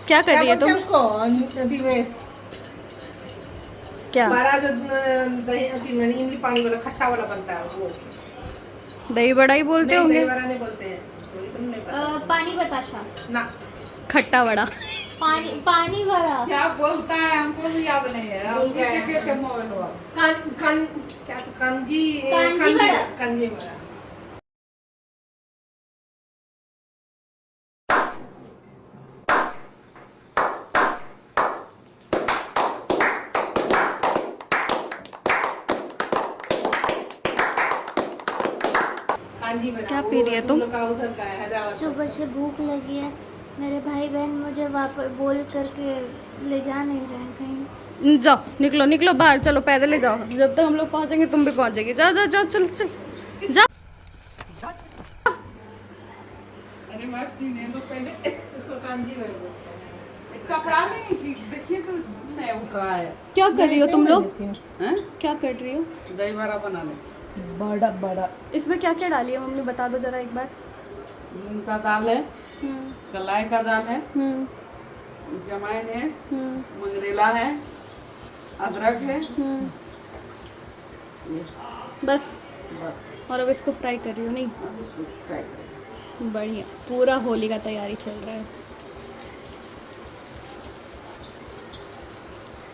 क्या कर रही है तुम? उसको नदी में क्या हमारा जो दही इमली पानी वाला खट्टा वाला बनता है वो दही बड़ा ही बोलते नहीं, होंगे। दही बड़ा नहीं बोलते हैं, तो इसमें नहीं पता। पानी बताशा ना खट्टा बड़ा। पानी भरा क्या बोलता है हमको भी याद नहीं है। हम देखे थे मोबाइल में। क्या कंजी कांजी बड़ा। कंजी बड़ा। क्या पी रही है तुम? उधर का है हैदराबाद। सुबह से भूख लगी है। मेरे भाई बहन मुझे वापस बोल करके ले जा नहीं रहे हैं कहीं। जाओ निकलो निकलो बाहर, चलो पैदल ही जाओ। जब तक हम लोग पहुंचेंगे तुम भी पहुंचेगी। जाओ जाओ जाओ चल चल जाओ। अरे मत पीने दो पहले उसको कांजी बड़ा बोलते हैं। कपड़ा नहीं देखिए तो नहीं उठ रहा है। क्या कर रही हो तुम लोग? हैं? क्या कर रही हो? दही बड़ा बनाने। बड़ा बड़ा। इसमें क्या क्या डाली है मम्मी, बता दो जरा एक बार। मूंग का दाल है, कलाई का दाल है, जमाइन है, मंगरेला है, अदरक है, बस। बस और अब इसको फ्राई कर रही हो? नहीं अब इसको फ्राई करें। बढ़िया, पूरा होली का तैयारी चल रहा है।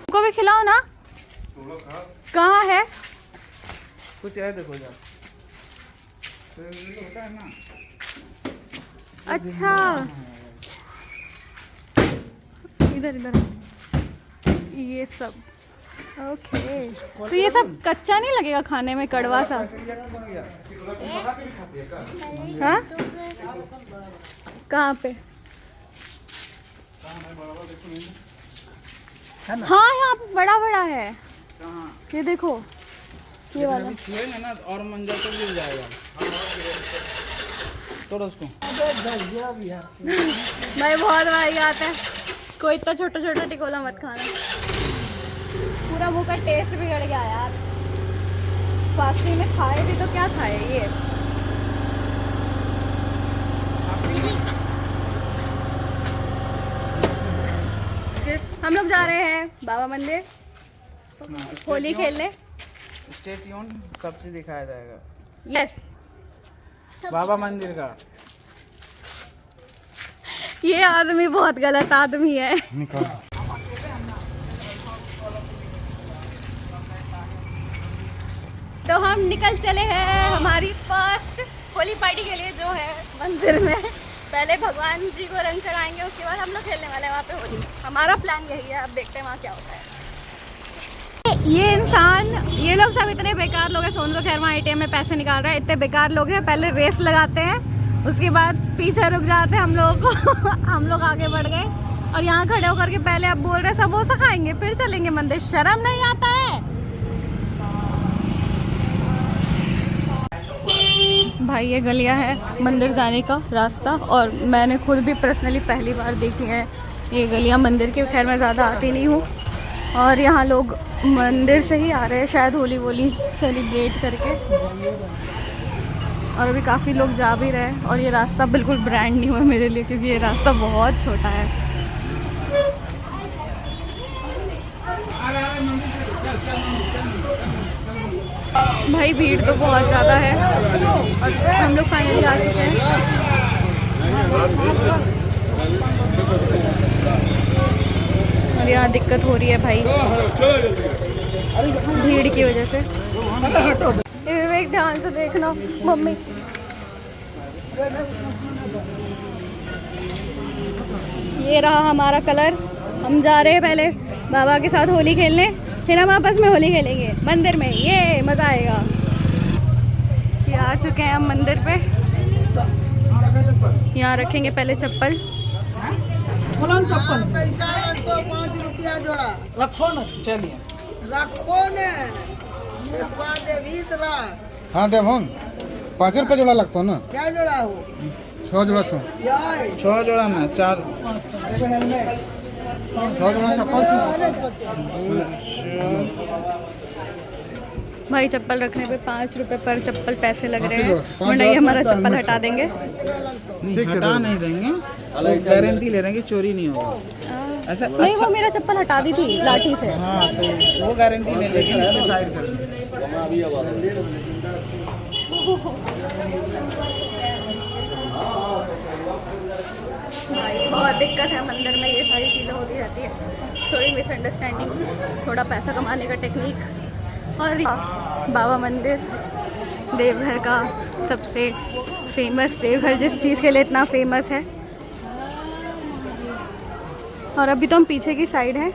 को भी खिलाओ ना। कहाँ है? कुछ है देखो जा। अच्छा इधर इधर ये सब ओके। तो ये सब कच्चा नहीं लगेगा खाने में, कड़वा सा? हाँ कहाँ पे? हाँ यहाँ पे बड़ा बड़ा है। ये देखो ये वाला छुएंगे ना और मंजर तो गिर जाएगा। तोड़ो उसको। भाई बहुत भाई आता है। कोई इतना छोटा छोटा टिकोला मत खाना, पूरा मुंह का टेस्ट बिगड़ गया यार। फास्टिंग में खाए भी तो क्या खाए ये। हम लोग जा रहे हैं बाबा मंदिर होली खेलने। स्टे ट्यून, सब चीज दिखाया जाएगा। यस बाबा मंदिर का। ये आदमी बहुत गलत आदमी है। तो हम निकल चले हैं हमारी फर्स्ट होली पार्टी के लिए, जो है मंदिर में। पहले भगवान जी को रंग चढ़ाएंगे, उसके बाद हम लोग खेलने वाले हैं वहाँ पे होली। हमारा प्लान यही है, अब देखते हैं वहाँ क्या होता है। ये इंसान, ये लोग सब इतने बेकार लोग हैं। सोनू तो खैर वहाँ ATM में पैसे निकाल रहा है। इतने बेकार लोग हैं, पहले रेस लगाते हैं, उसके बाद पीछे रुक जाते हैं हम लोगों को। हम लोग आगे बढ़ गए और यहाँ खड़े होकर के पहले अब बोल रहे समोसा खाएंगे फिर चलेंगे मंदिर। शर्म नहीं आता है भाई। ये गलियाँ है मंदिर जाने का रास्ता, और मैंने खुद भी पर्सनली पहली बार देखी है ये गलियाँ मंदिर की। खैर मैं ज़्यादा आती नहीं हूँ, और यहाँ लोग मंदिर से ही आ रहे हैं शायद होली वोली सेलिब्रेट करके। और अभी काफ़ी लोग जा भी रहे हैं, और ये रास्ता बिल्कुल ब्रांड न्यू है मेरे लिए, क्योंकि ये रास्ता बहुत छोटा है। भाई भीड़ तो बहुत ज़्यादा है, और हम लोग फाइनली आ चुके हैं। और यहाँ दिक्कत हो रही है भाई भीड़ की वजह से। विवेक ध्यान से देखना मम्मी। ये रहा हमारा कलर। हम जा रहे हैं पहले बाबा के साथ होली खेलने, फिर हम आपस में होली खेलेंगे मंदिर में। ये मज़ा आएगा। ये आ चुके हैं हम मंदिर पे। यहाँ रखेंगे पहले चप्पल। रखो ना चलिए रखो ने पेशवा देवी तरा हाँ देवन 5 रुपये जोड़ा लगता है ना क्या जोड़ा हो 6 जोड़ा 6 यार 6 जोड़ा में 4 जोड़ा चप्पल छो भाई चप्पल रखने पे 5 रुपए पर चप्पल पैसे लग रहे पाँच हैं, जोड़ा, वरना ये हमारा चप्पल हटा देंगे। नहीं हटा नहीं देंगे, गारंटी ले रहे हैं कि चोरी नहीं होगा ऐसा। नहीं वो मेरा चप्पल हटा दी थी लाठी से। हाँ तो वो गारंटी नहीं लेकिन इसमें साइड कर देंगे। भाई बहुत दिक्कत है मंदिर में, ये सारी चीज़ें होती रहती है, थोड़ी मिसअंडरस्टैंडिंग, थोड़ा पैसा कमाने का टेक्निक। और बाबा मंदिर देवघर का सबसे फेमस, देवघर जिस चीज़ के लिए इतना फेमस है। और अभी तो हम पीछे की साइड है।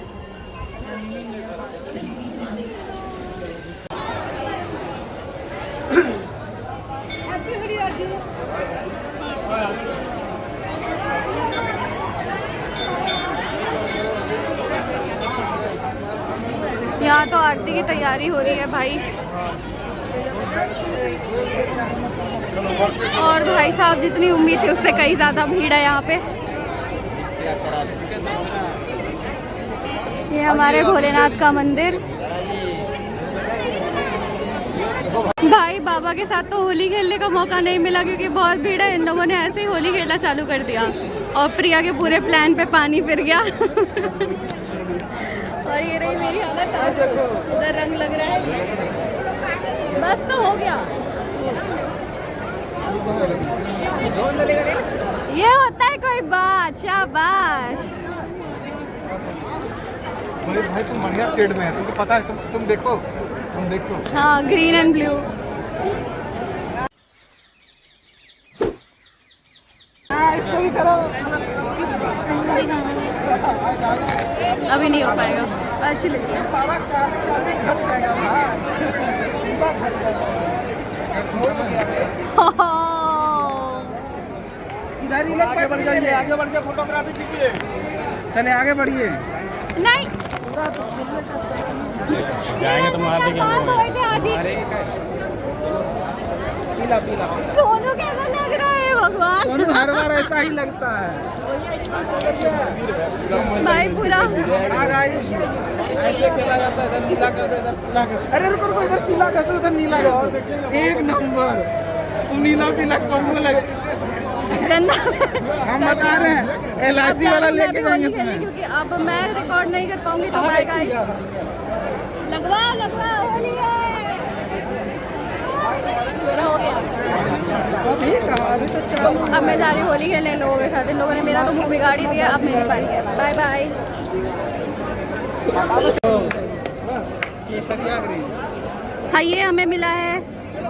यहाँ तो आरती की तैयारी हो रही है भाई। और भाई साहब जितनी उम्मीद थी उससे कहीं ज़्यादा भीड़ है यहाँ पे। ये हमारे भोलेनाथ का मंदिर। भाई बाबा के साथ तो होली खेलने का मौका नहीं मिला क्योंकि बहुत भीड़ है। इन लोगों ने ऐसे ही होली खेलना चालू कर दिया और प्रिया के पूरे प्लान पे पानी फिर गया। और ये रही मेरी हालत, उधर रंग लग रहा है। बस तो हो गया। ये होता है कोई बात। शाबाश भाई तुम बढ़िया शेड में है, तुमको पता है। तुम देखो, तुम देखो। हाँ ग्रीन एंड ब्लू। इसको भी करो। अभी नहीं हो पाएगा, अच्छी लग रही है। इधर ही लोग आगे बढ़ जाइए, आगे बढ़ के फोटोग्राफी कीजिए। चले आगे बढ़िए। नहीं जाएंगे तो मार देंगे। आज ही पीला पीला सोनू कैसा लग रहा है भगवान। सोनू हर बार ऐसा ही लगता है भाई पूरा ऐसे खेला जाता है। इधर नीला कर दे, इधर पीला कर दे। अरे रुको रुको, इधर पीला कैसे, उधर नीला कैसे। एक नंबर। तुम नीला पीला कौन लगे गंदा। हम बता रहे हैं LIC वाला लेके जाएंगे तुम्हें। क्योंकि अब मैं रिकॉर्ड नहीं कर पाऊंगी तो भाई गाइस लगवा लगवा होली है। मेरा हो गया। अभी कहाँ, अभी तो चालू। अब मैं जा रही हूँ होली खेलने लोगों के साथ। इन लोगों ने मेरा तो मुंह बिगाड़ ही दिया, अब मेरी बारी है। Bye bye. केसरिया ग्रीन। हाँ ये हमें मिला है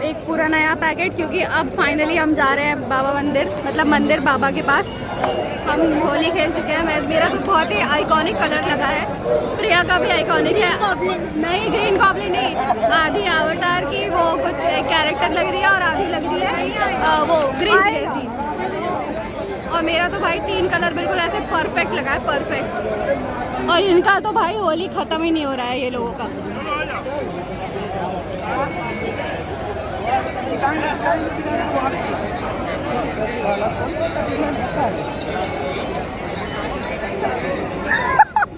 एक पूरा नया पैकेट क्योंकि अब फाइनली हम जा रहे हैं बाबा मंदिर, मतलब मंदिर बाबा के पास। हम होली खेल चुके हैं। मेरा तो बहुत ही आइकॉनिक कलर लगा है। प्रिया का भी आइकॉनिक है। नहीं ग्रीन गॉब्लिन नहीं, आधी अवतार की वो कुछ कैरेक्टर लग रही है और आधी लग रही है वो ग्रीन जैसी। और मेरा तो भाई 3 कलर बिल्कुल ऐसे परफेक्ट लगा है, परफेक्ट। और इनका तो भाई होली ख़त्म ही नहीं हो रहा है ये लोगों का।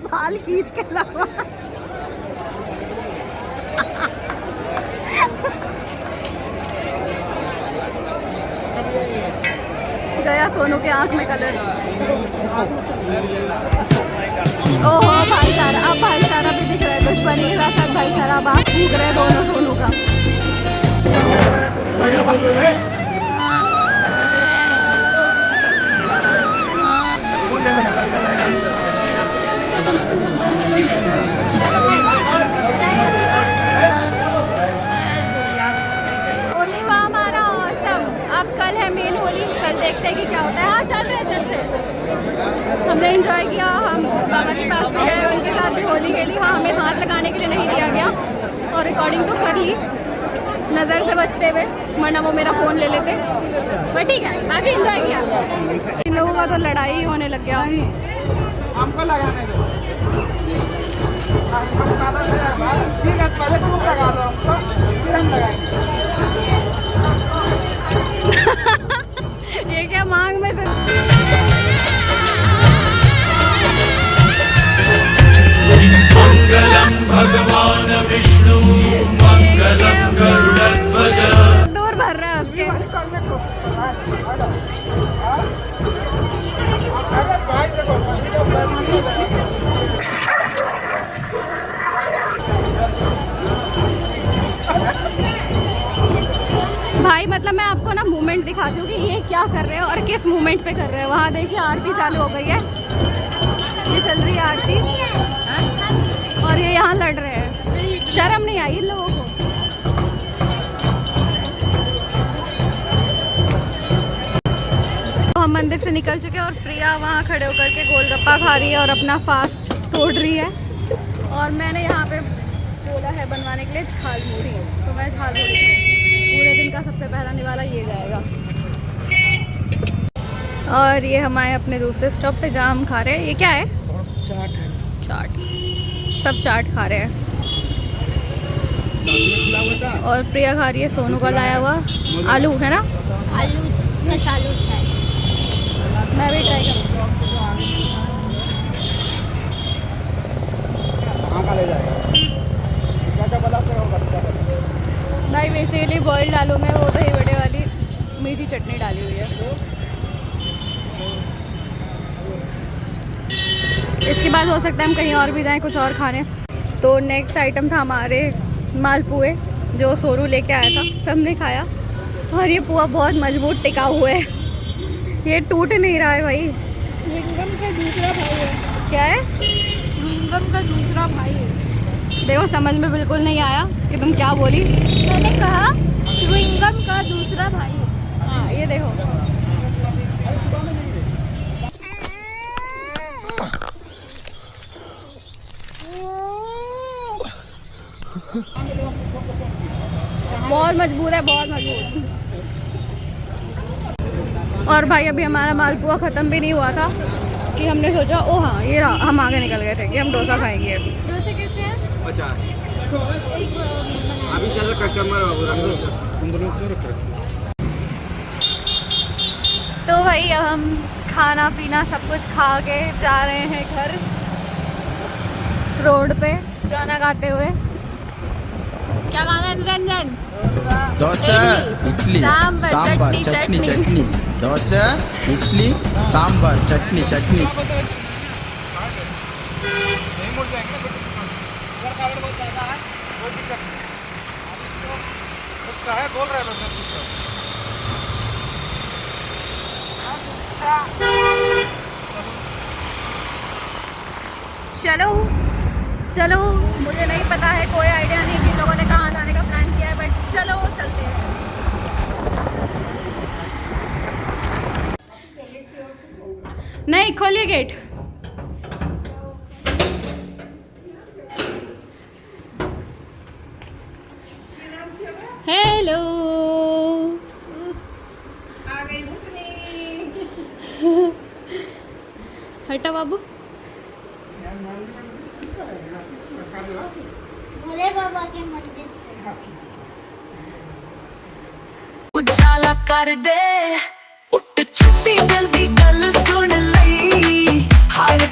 बाल खींच के लगा। गया सोनू के आंख में कलर। ओहो भाईचारा, अब भाईचारा भी दिख रहा है। दुश्मनी के साथ साथ भाईचारा अब आप दिख रहे हैं दोनों सोनू का। होली हुआ हमारा औसम। अब कल है मेन होली, कल देखते हैं कि क्या होता है। हाँ चल रहे हमने एंजॉय किया। हम बाबा के पास भी गए, उनके साथ भी होली खेली। हाँ हमें हाथ लगाने के लिए नहीं दिया गया और रिकॉर्डिंग तो कर ली नज़र से बचते हुए, वरना वो मेरा फ़ोन ले लेते। पर ठीक है, बाकी एंजॉय किया। इन लोगों का तो लड़ाई होने लग गया। हमको लगाने दो। दूर भर रहा है उसके। भाई मतलब मैं आपको ना मूवमेंट दिखाती हूँ कि ये क्या कर रहे हैं और किस मूवमेंट पे कर रहे हैं। वहाँ देखिए आरती चालू हो गई है, ये चल रही है आरती और ये यहाँ लड़ रहे हैं। शर्म नहीं आई इन लोगों को। तो हम मंदिर से निकल चुके हैं और प्रिया वहाँ खड़े होकर के गोलगप्पा खा रही है और अपना फास्ट तोड़ रही है। और मैंने यहाँ पे बोला है बनवाने के लिए झाल मुड़ी, तो मैं झाल मुड़ी पूरे दिन का सबसे पहला निवाला ये जाएगा। और ये हम आए अपने दूसरे स्टॉप पे जहाँ हम खा रहे हैं। ये क्या है? चाट है। चाट, सब चाट खा रहे हैं। और प्रिया खा रही है सोनू का लाया हुआ आलू, है ना? आलू कचालू शायद। मैं भी ट्राई करूँगी। भाई बेसिकली बॉइल्ड आलू में वो दही बड़े वाली मीठी चटनी डाली हुई है। इसके बाद हो सकता है हम कहीं और भी जाएं कुछ और खाने। तो नेक्स्ट आइटम था हमारे मालपुए, जो सोनू लेके आया था। सबने खाया और ये पुआ बहुत मजबूत टिका हुआ है, ये टूट नहीं रहा है भाई। च्युइंगम का दूसरा भाई है। क्या है? च्युइंगम का दूसरा भाई है। देखो समझ में बिल्कुल नहीं आया कि तुम क्या बोली। मैंने कहा च्युइंगम का दूसरा भाई है। हाँ ये देखो, बहुत मजबूत है, बहुत मजबूत। और भाई अभी हमारा मालपुआ ख़त्म भी नहीं हुआ था कि हमने सोचा ओ हाँ ये रहा, हम आगे निकल गए थे कि हम डोसा खाएंगे। डोसे कैसे हैं? 50 एक बना। अभी चल कस्टमर तो भाई अब हम खाना पीना सब कुछ खा के जा रहे हैं घर, रोड पे गाना गाते हुए। क्या गाना है निरंजन? दोसा इडली सांबार चटनी चटनी, दोसा इडली सांबार चटनी चटनी। बोल रहा है चलो चलो, मुझे नहीं पता है, कोई आइडिया नहीं कि लोगों ने कहाँ जाने का प्लान किया है, बट चलो चलते हैं। नहीं खोलिए गेट। हेलो, आ गई भूतनी। हटा बाबू। भोले बाबा के मंदिर से। उजाला कर दे, उठ छुट्टी जल्दी गल सुन लई, हर